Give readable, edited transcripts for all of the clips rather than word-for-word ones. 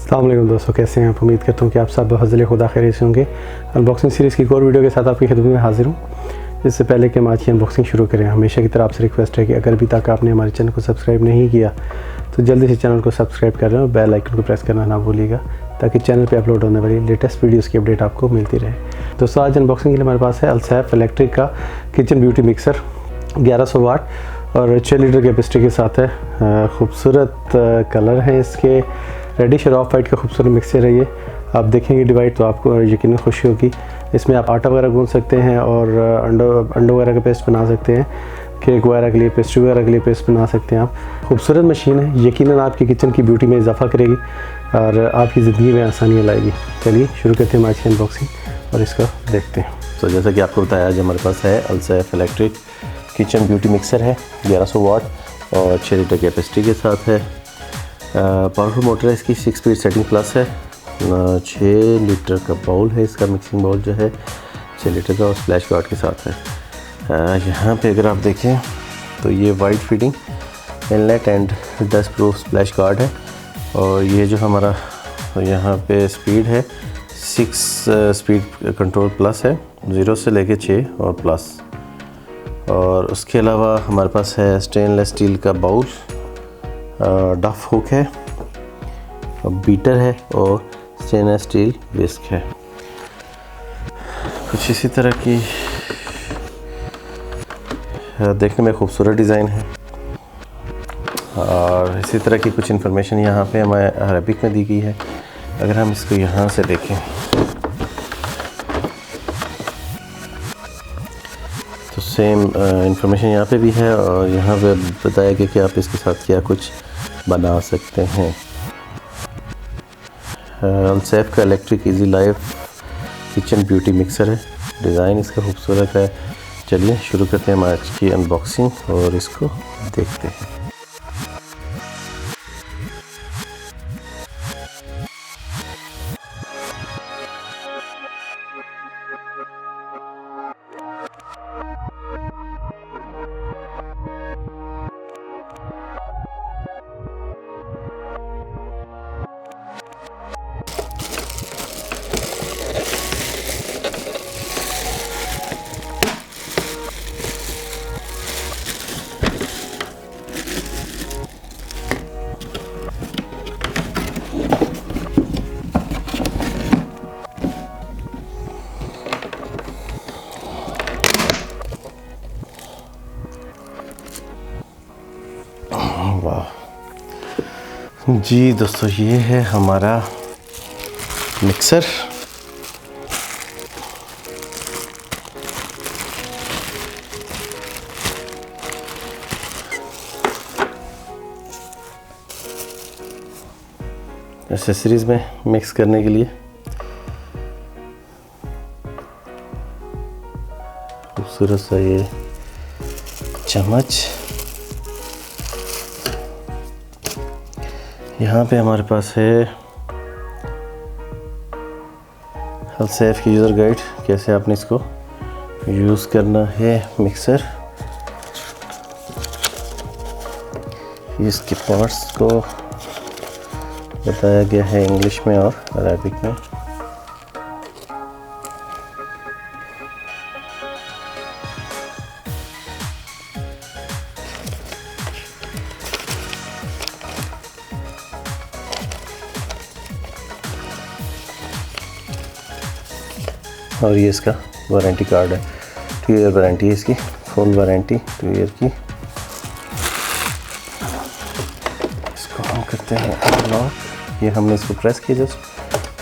अस्सलाम वालेकुम दोस्तों, कैसे हैं आप। उम्मीद करता हूँ कि आप सब हज़िल खुदा खैरियत से होंगे। अनबॉक्सिंग सीरीज़ की एक और वीडियो के साथ आपकी खिदमत में हाजिर हूँ। इससे पहले कि हम आज की अनबॉक्सिंग शुरू करें, हमेशा की तरह आपसे रिक्वेस्ट है कि अगर अभी तक आपने हमारे चैनल को सब्सक्राइब नहीं किया तो जल्दी से चैनल को सब्सक्राइब कर लें और बेल आइकन को प्रेस करना ना भूलिएगा, ताकि चैनल पर अपलोड होने वाली लेटेस्ट वीडियोज़ की अपडेट आपको मिलती रहे। दोस्तों, आज अनबॉक्सिंग के लिए हमारे पास है अलसैफ इलेक्ट्रिक का किचन ब्यूटी मिक्सर 1100 वाट और 6 लीटर कैपेसिटी के साथ है। खूबसूरत कलर है इसके, रेडिश और ऑफ वाइट का खूबसूरत मिक्सचर है ये। आप देखेंगे डिवाइड तो आपको यकीनन खुशी होगी। इसमें आप आटा वगैरह गूंद सकते हैं और अंडों वगैरह का पेस्ट बना सकते हैं, केक वगैरह के लिए, पेस्ट्री वगैरह के लिए पेस्ट बना सकते हैं आप। खूबसूरत मशीन है, यकीनन आपकी किचन की ब्यूटी में इजाफा करेगी और आपकी ज़िंदगी में आसानियाँ लाएगी। चलिए शुरू करते हैं आज की अनबॉक्सिंग और इसको देखते हैं। तो जैसा कि आपको बताया, आज हमारे पास है अलसैफ इलेक्ट्रिक किचन ब्यूटी मिक्सर है 1100 वाट और 6 लीटर कैपेसिटी के साथ है। पावरफुल मोटर है इसकी, 6 स्पीड सेटिंग प्लस है। 6 लीटर का बाउल है इसका, मिक्सिंग बाउल जो है 6 लीटर का और स्प्लैश गार्ड के साथ है। यहाँ पे अगर आप देखें तो ये white feeding inlet and dust proof splash guard है। और ये जो हमारा यहाँ पे स्पीड है 6 स्पीड कंट्रोल प्लस है, 0 से लेके 6 और प्लस। और उसके अलावा हमारे पास है स्टेनलेस स्टील का बाउल, डफ हुक है, बीटर है और स्टेनलेस स्टील विस्क है। कुछ इसी तरह की देखने में खूबसूरत डिज़ाइन है और इसी तरह की कुछ इन्फॉर्मेशन यहाँ पे हमें अरबिक में दी गई है। अगर हम इसको यहाँ से देखें तो सेम इंफॉर्मेशन यहाँ पे भी है और यहाँ पे बताया गया कि आप इसके साथ क्या कुछ बना सकते हैं। अलसैफ का electric easy life kitchen beauty mixer है, डिज़ाइन इसका खूबसूरत है। चलिए शुरू करते हैं आज की अनबॉक्सिंग और इसको देखते हैं। वाह जी दोस्तों, ये है हमारा मिक्सर। एक्सेसरीज में मिक्स करने के लिए खूबसूरत सा ये चम्मच। यहाँ पे हमारे पास है अलसैफ की यूज़र गाइड, कैसे आपने इसको यूज़ करना है मिक्सर। इसके पार्ट्स को बताया गया है इंग्लिश में और अरबिक में। और ये इसका वारंटी कार्ड है, 2 ईयर वारंटी है इसकी, फुल वारंटी 2 ईयर की। इसको हम करते हैं अनलॉक। ये हमने इसको प्रेस किया, जस्ट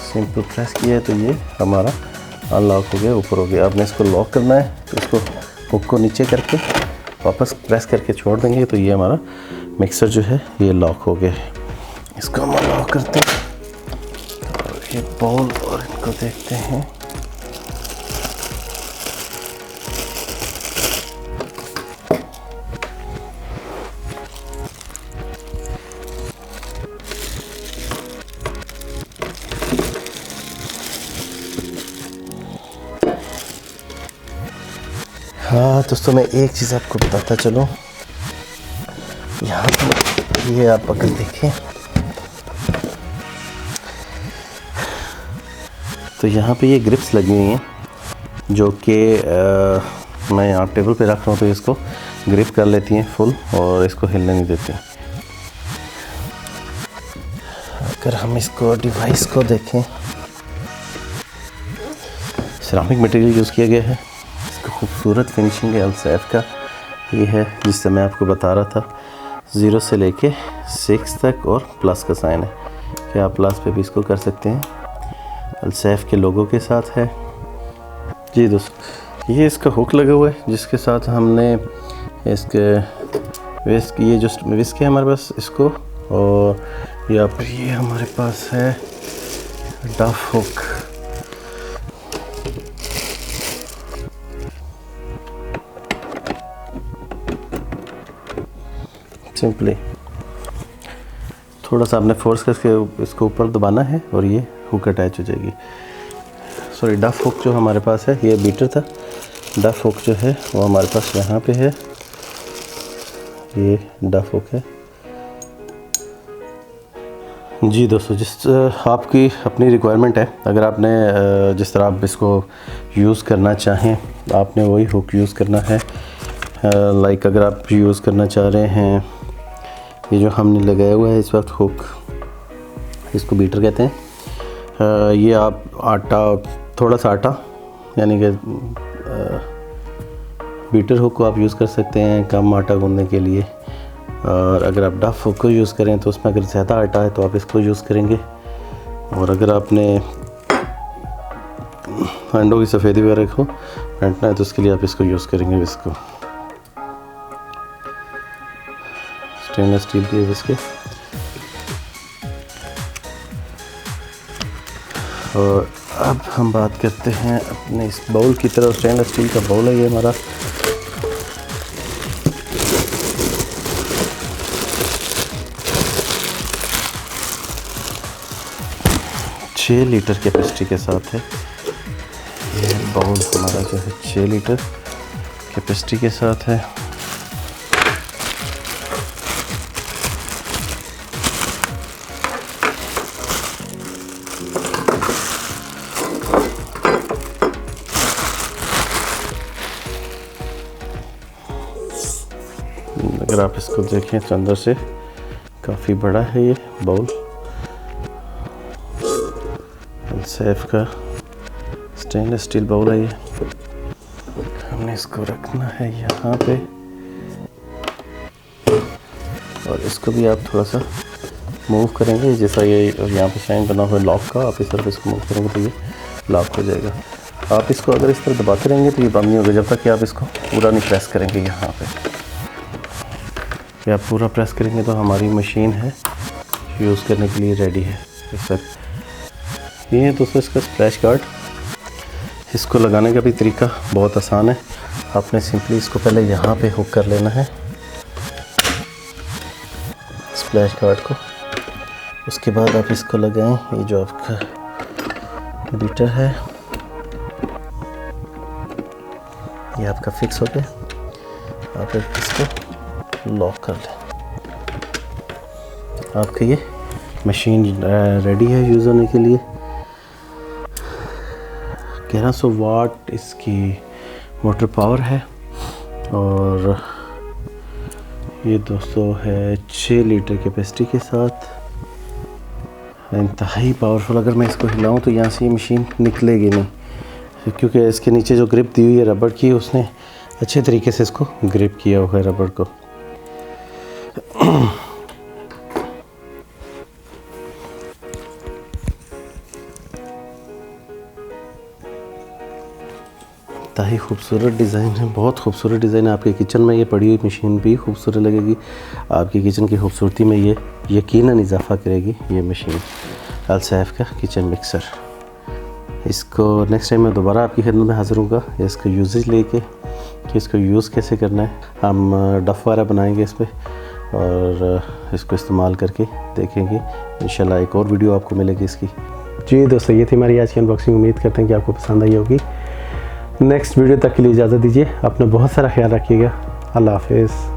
सिंपल प्रेस किया है तो ये हमारा अनलॉक हो गया, ऊपर हो गया। आपने इसको लॉक करना है तो इसको हुक को नीचे करके वापस प्रेस करके छोड़ देंगे तो ये हमारा मिक्सर जो है ये लॉक हो गया है। इसको हम अनलॉक करते हैं और ये बाउल और इनको देखते हैं। हाँ दोस्तों, मैं एक चीज़ आपको बताता चलूँ। यहाँ पर ये आप अगर देखें तो यहाँ पे ये ग्रिप्स लगी हुई हैं जो कि मैं यहाँ टेबल पे रख रहा हूँ तो इसको ग्रिप कर लेती हैं फुल और इसको हिलने नहीं देती। अगर हम इसको डिवाइस को देखें, सिरामिक मटेरियल यूज़ किया गया है, इसका खूबसूरत फिनिशिंग है। अल्सैफ का ये है जिससे मैं आपको बता रहा था, 0 से लेके 6 तक और प्लस का साइन है कि आप प्लस पे भी इसको कर सकते हैं। अल्सैफ के लोगो के साथ है जी दोस्तों। ये इसका हुक लगा हुआ है जिसके साथ हमने इसके विस्क, ये जो विस्क है हमारे पास इसको, और या फिर ये हमारे पास है डफ हुक। सिंपली थोड़ा सा आपने फोर्स करके इसको ऊपर दबाना है और ये हुक अटैच हो जाएगी। सॉरी, डफ हुक जो हमारे पास है, ये बीटर था, डफ हुक जो है वो हमारे पास यहाँ पे है, ये डफ हुक है जी दोस्तों। जिस आपकी अपनी रिक्वायरमेंट है, अगर आपने जिस तरह आप इसको यूज़ करना चाहें आपने वही हुक यूज़ करना है। लाइक अगर आप यूज़ करना चाह रहे हैं, ये जो हमने लगाया हुआ है इस वक्त हुक, इसको बीटर कहते हैं। ये आप आटा, थोड़ा सा आटा यानी कि बीटर हुक को आप यूज़ कर सकते हैं कम आटा गूंदने के लिए। और अगर आप डफ हुक को यूज़ करें तो उसमें अगर ज़्यादा आटा है तो आप इसको यूज़ करेंगे। और अगर आपने अंडों की सफ़ेदी वगैरह को फेंटना है तो उसके लिए आप इसको यूज़ करेंगे, इसको स्टेनलेस स्टील की इसके। और अब हम बात करते हैं अपने इस बाउल की तरफ। स्टेनलेस स्टील का बाउल है ये हमारा। 6 लीटर कैपेसिटी के साथ है ये बाउल हमारा जो है, 6 लीटर कैपेसिटी के साथ है। अगर आप इसको देखें तो अंदर से काफ़ी बड़ा है ये बाउल। अल्सैफ का स्टेनलेस स्टील बाउल है ये। हमने इसको रखना है यहाँ पे और इसको भी आप थोड़ा सा मूव करेंगे, जैसा ये यहाँ पे साइन बना हुआ है लॉक का, आप इस तरफ इसको मूव करेंगे तो ये लॉक हो जाएगा। आप इसको अगर इस तरह दबाते रहेंगे तो ये बंद नहीं होगा जब तक कि आप इसको पूरा नहीं प्रेस करेंगे। यहाँ पे आप पूरा प्रेस करेंगे तो हमारी मशीन है यूज़ करने के लिए रेडी है। सर ये है दोस्तों इसका स्प्लैश गार्ड। इसको लगाने का भी तरीका बहुत आसान है। आपने सिंपली इसको पहले यहाँ पे हुक कर लेना है स्प्लैश गार्ड को, उसके बाद आप इसको लगाएं। ये जो आपका बीटर है ये आपका फिक्स हो गया। आप इसको लॉक कर लें, आपका ये मशीन रेडी है यूज़ होने के लिए। 1100 वाट इसकी मोटर पावर है और ये दोस्तों है 6 लीटर कैपेसिटी के साथ, इंतहाई पावरफुल। अगर मैं इसको हिलाऊं तो यहाँ से ये मशीन निकलेगी नहीं, क्योंकि इसके नीचे जो ग्रिप दी हुई है रबड़ की, उसने अच्छे तरीके से इसको ग्रिप किया हुआ है रबड़ को। इंतहाई खूबसूरत डिज़ाइन है, बहुत खूबसूरत डिज़ाइन है। आपके किचन में ये पड़ी हुई मशीन भी खूबसूरत लगेगी। आपकी किचन की खूबसूरती में ये यकीनन इजाफा करेगी ये मशीन। अल्सैफ का किचन मिक्सर। इसको नेक्स्ट टाइम मैं दोबारा आपकी खिदमत में हाज़िर होऊंगा इसका यूजेज लेके कि इसको यूज़ कैसे करना है। हम डफ़ वगैरह बनाएंगे इस पर और इसको इस्तेमाल करके देखेंगे। इंशाल्लाह एक और वीडियो आपको मिलेगी इसकी। जी दोस्तों, ये थी हमारी आज की अनबॉक्सिंग। उम्मीद करते हैं कि आपको पसंद आई होगी। नेक्स्ट वीडियो तक के लिए इजाज़त दीजिए। अपना बहुत सारा ख्याल रखिएगा। अल्लाह हाफ़िज़।